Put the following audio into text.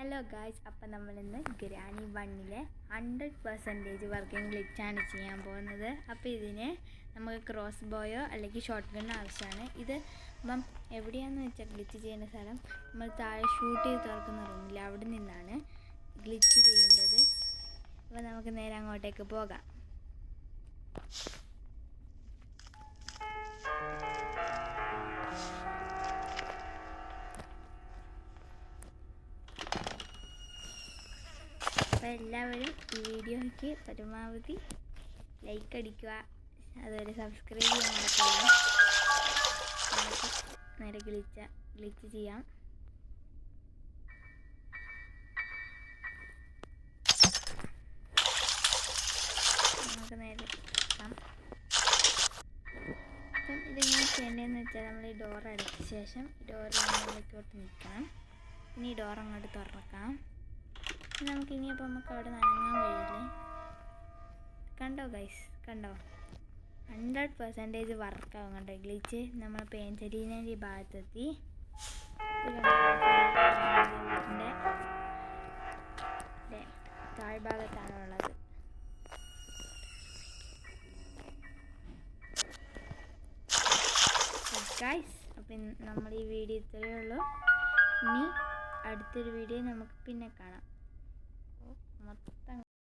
Hello guys, അപ്പം നമ്മളിന്ന് granny 1-ലെ 100% working ഗ്ലിച്ചാണ് ചെയ്യാൻ പോകുന്നത്. അപ്പോൾ ഇതിന് നമുക്ക് ക്രോസ് ബോയോ അല്ലെങ്കിൽ ഷോട്ട് ഗണ്ണോ ആവശ്യമാണ്. ഇത് ഇപ്പം എവിടെയാണെന്ന് വെച്ചാൽ ഗ്ലിച്ച് ചെയ്യുന്ന സ്ഥലം നമ്മൾ താഴെ ഷൂട്ട് ചെയ്ത് തുറക്കുന്ന റൂമില്ല, അവിടെ നിന്നാണ് ഗ്ലിച്ച് ചെയ്യേണ്ടത്. അപ്പോൾ നമുക്ക് നേരെ അങ്ങോട്ടേക്ക് പോകാം. അപ്പോൾ എല്ലാവരും ഈ വീഡിയോയ്ക്ക് പരമാവധി ലൈക്ക് അടിക്കുക, അതുപോലെ സബ്സ്ക്രൈബ് ചെയ്യാൻ മറക്കില്ല. നമുക്ക് നേരെ ഗ്ലിച്ച് ചെയ്യാം. നമുക്ക് നേരെ അപ്പം ഇതെങ്ങനെ ചെയ്യേണ്ടതെന്ന് വെച്ചാൽ നമ്മൾ ഈ ഡോർ അടച്ച ശേഷം ഡോറിലേക്കോട്ട് നിൽക്കണം. ഇനി ഈ ഡോർ അങ്ങോട്ട് തുറക്കാം. നമുക്കിനിയപ്പോൾ നമുക്ക് അവിടെ നനങ്ങാൻ കഴിയില്ലേ. കണ്ടോ ഗൈസ്, കണ്ടോ? 100% വർക്കാവും കണ്ടോ ഗ്ലിച്ച്. നമ്മൾ പെയിൻറ്റരീനൻ്റെ ഈ ഭാഗത്തെത്തി. വീടിൻ്റെ താഴ്ഭാഗത്താണ് ഉള്ളത്. ഗൈസ്, അപ്പം നമ്മൾ ഈ വീഡിയോ ഇത്രയേ ഉള്ളൂ. ഇനി അടുത്തൊരു വീഡിയോ നമുക്ക് പിന്നെ കാണാം. മൊത്തം